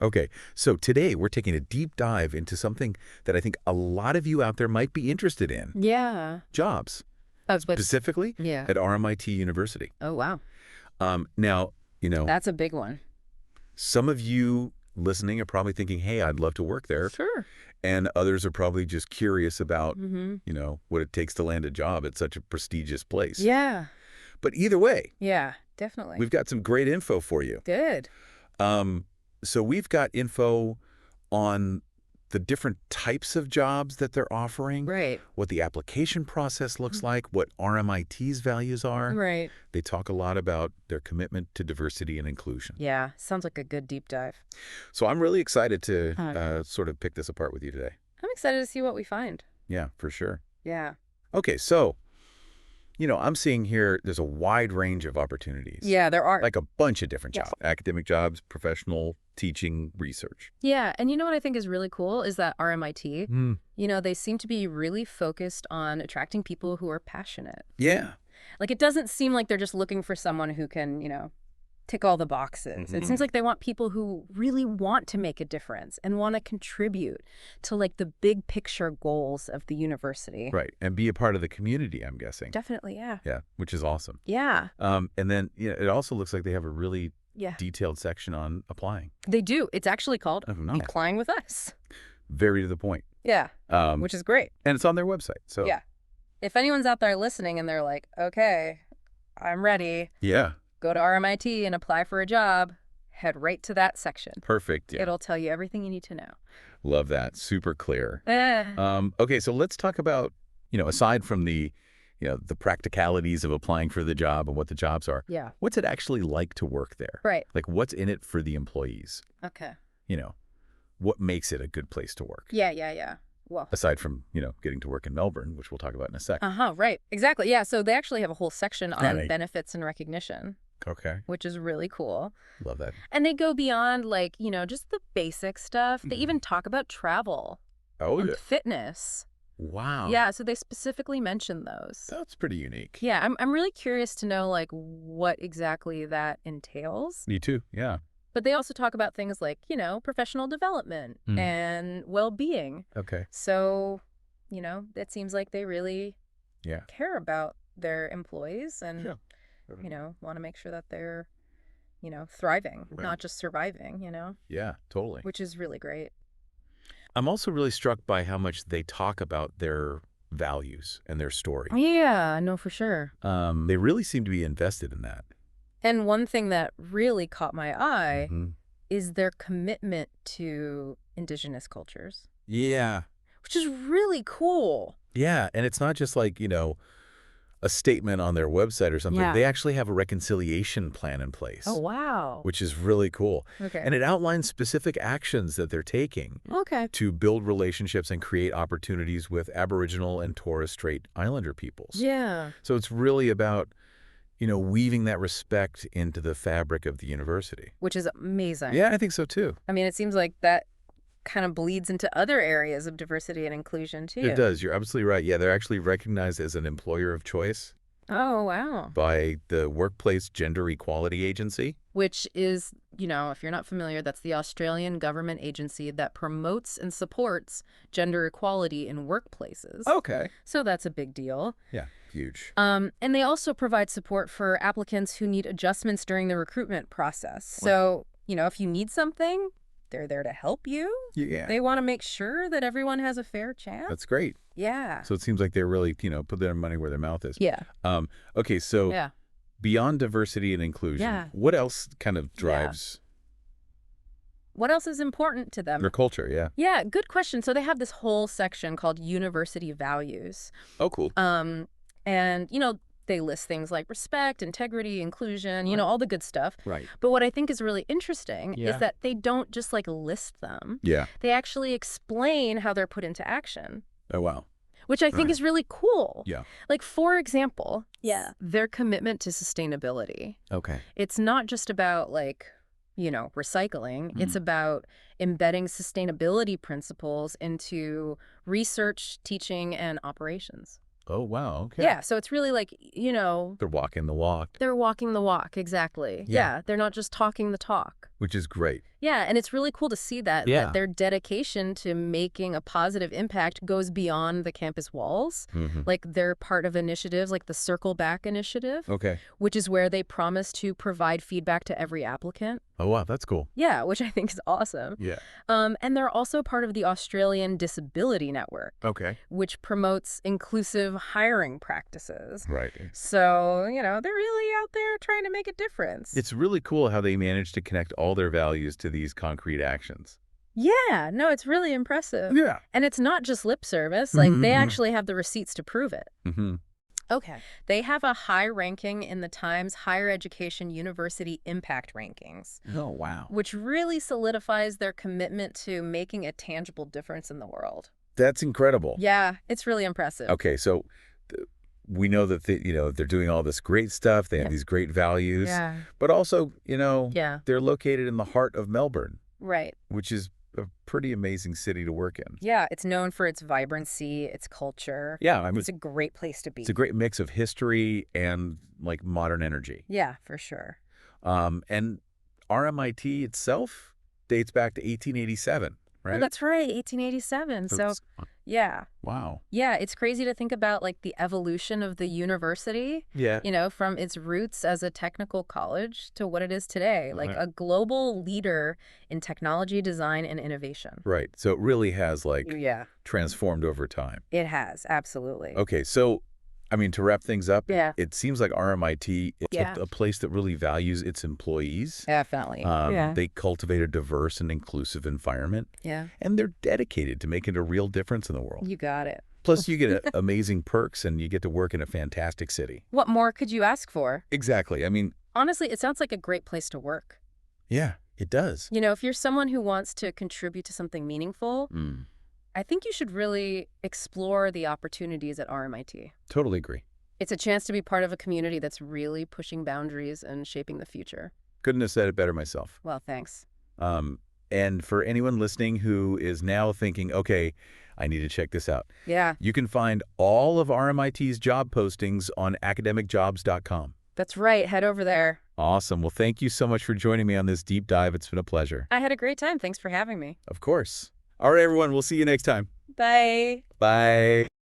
Okay, so today we're taking a deep dive into something that I think a lot of you out there might be interested in. Yeah. Jobs, But specifically yeah. at RMIT University. Oh, wow. Now, That's a big one. some of you listening are probably thinking, hey, I'd love to work there. Sure. And others are probably just curious about, Mm-hmm. what it takes to land a job at such a prestigious place. Yeah. But either way, Yeah, definitely. we've got some great info for you. Good. So we've got info on the different types of jobs that they're offering, Right. what the application process looks like, what RMIT's values are. Right. They talk a lot about their commitment to diversity and inclusion. Yeah. Sounds like a good deep dive. So I'm really excited to Huh. sort of pick this apart with you today. I'm excited to see what we find. Yeah, for sure. Yeah. Okay, so, I'm seeing here there's a wide range of opportunities. Yeah, there are. Like a bunch of different Yes. jobs. Academic jobs, professional, teaching, research. Yeah. And you know what I think is really cool is that RMIT, Mm. they seem to be really focused on attracting people who are passionate. Yeah. Like, it doesn't seem like they're just looking for someone who can, tick all the boxes. It seems like they want people who really want to make a difference and want to contribute to, like, the big picture goals of the university. Right, and be a part of the community, I'm guessing. Definitely, yeah. Yeah, which is awesome. Yeah. And then it also looks like they have a really Yeah. detailed section on applying. They do. It's actually called Oh, no. Applying with Us. Very to the point. Yeah. Um, Which is great. and it's on their website. So Yeah. If anyone's out there listening and they're like, okay, I'm ready, yeah, go to RMIT and apply for a job, head right to that section. perfect. Yeah, It'll tell you everything you need to know. love that. Super clear. Eh. Okay, so let's talk about aside from the the practicalities of applying for the job and what the jobs are. Yeah. What's it actually like to work there? Right. Like, what's in it for the employees? Okay. What makes it a good place to work? Yeah. Well. Aside from, getting to work in Melbourne, which we'll talk about in a second. Right. Exactly. Yeah. So they actually have a whole section on Right. benefits and recognition, Okay. which is really cool. Love that. And they go beyond, like, just the basic stuff. They even talk about travel Oh, and yeah. fitness. Wow. Yeah. So they specifically mention those. That's pretty unique. Yeah. I'm really curious to know, like, what exactly that entails. Me too. Yeah. But they also talk about things like, professional development and well-being. Okay. So, it seems like they really Yeah. care about their employees and, Sure. want to make sure that they're, thriving, Right. not just surviving, Yeah, totally. which is really great. I'm also really struck by how much they talk about their values and their story. Yeah, no, for sure. They really seem to be invested in that. And one thing that really caught my eye Mhm. is their commitment to indigenous cultures, Yeah. which is really cool. Yeah, and it's not just like, a statement on their website or something. Yeah. They actually have a reconciliation plan in place. Oh, wow. Which is really cool. Okay. And it outlines specific actions that they're taking Okay. to build relationships and create opportunities with Aboriginal and Torres Strait Islander peoples. Yeah. So it's really about, weaving that respect into the fabric of the university. Which is amazing. Yeah, I think so too. I mean, it seems like that kind of bleeds into other areas of diversity and inclusion, too. It does. You're absolutely right. Yeah, they're actually recognized as an employer of choice Oh, wow. by the Workplace Gender Equality Agency. Which is, if you're not familiar, that's the Australian government agency that promotes and supports gender equality in workplaces. Okay. So that's a big deal. Yeah, huge. And they also provide support for applicants who need adjustments during the recruitment process. So, if you need something, they're there to help you. Yeah. They want to make sure that everyone has a fair chance. That's great. Yeah. So it seems like they're really, put their money where their mouth is. Yeah. Okay, so Yeah. beyond diversity and inclusion, Yeah. what else kind of drives What else is important to them? their culture? Yeah. Yeah, good question. So they have this whole section called University Values. Oh, cool. And, they list things like respect, integrity, inclusion, all the good stuff. Right. But what I think is really interesting Yeah. is that they don't just, like, list them. Yeah. They actually explain how they're put into action, Oh, wow. which I think Right. is really cool. Yeah. Like, for example, their commitment to sustainability. Okay. It's not just about, like, recycling. It's about embedding sustainability principles into research, teaching, and operations. Oh, wow. Okay. Yeah, so it's really like, They're walking the walk. they're walking the walk, exactly. Yeah. Yeah, they're not just talking the talk. which is great. Yeah, and it's really cool to see that, Yeah. that their dedication to making a positive impact goes beyond the campus walls. Like, they're part of initiatives like the Circle Back initiative, Okay. which is where they promise to provide feedback to every applicant. Oh, wow, that's cool. Yeah, which I think is awesome. Yeah. And they're also part of the Australian Disability Network, Okay. which promotes inclusive hiring practices. Right. So, they're really out there trying to make a difference. It's really cool how they managed to connect all their values to these concrete actions. Yeah, no, it's really impressive. Yeah. And it's not just lip service. Like, they actually have the receipts to prove it. Okay. They have a high ranking in the Times Higher Education University Impact Rankings, Oh, wow. which really solidifies their commitment to making a tangible difference in the world. That's incredible. Yeah, it's really impressive. Okay, so we know that they're doing all this great stuff. They have these great values. Yeah. But also, Yeah. they're located in the heart of Melbourne, Right. which is a pretty amazing city to work in. Yeah, it's known for its vibrancy, its culture. Yeah, I mean, It's a great place to be. it's a great mix of history and like modern energy. Yeah, for sure. And RMIT itself dates back to 1887, right? Oh, that's right, 1887. So, it's- yeah. wow. Yeah, it's crazy to think about, like, the evolution of the university, Yeah. from its roots as a technical college to what it is today, like Right. a global leader in technology, design, and innovation. Right. So it really has Yeah, transformed over time. it has, absolutely. Okay, so I mean, to wrap things up, Yeah. it seems like RMIT is Yeah. a place that really values its employees. Definitely. They cultivate a diverse and inclusive environment, Yeah, and they're dedicated to making a real difference in the world. you got it. Plus, you get amazing perks, and you get to work in a fantastic city. What more could you ask for? Exactly. I mean, Honestly, it sounds like a great place to work. yeah, it does. If you're someone who wants to contribute to something meaningful, I think you should really explore the opportunities at RMIT. Totally agree. It's a chance to be part of a community that's really pushing boundaries and shaping the future. Couldn't have said it better myself. Well, thanks. And for anyone listening who is now thinking, okay, I need to check this out, Yeah, you can find all of RMIT's job postings on academicjobs.com. that's right. Head over there. Awesome. Well, thank you so much for joining me on this deep dive. It's been a pleasure. I had a great time. Thanks for having me. Of course. All right, everyone. We'll see you next time. Bye. Bye.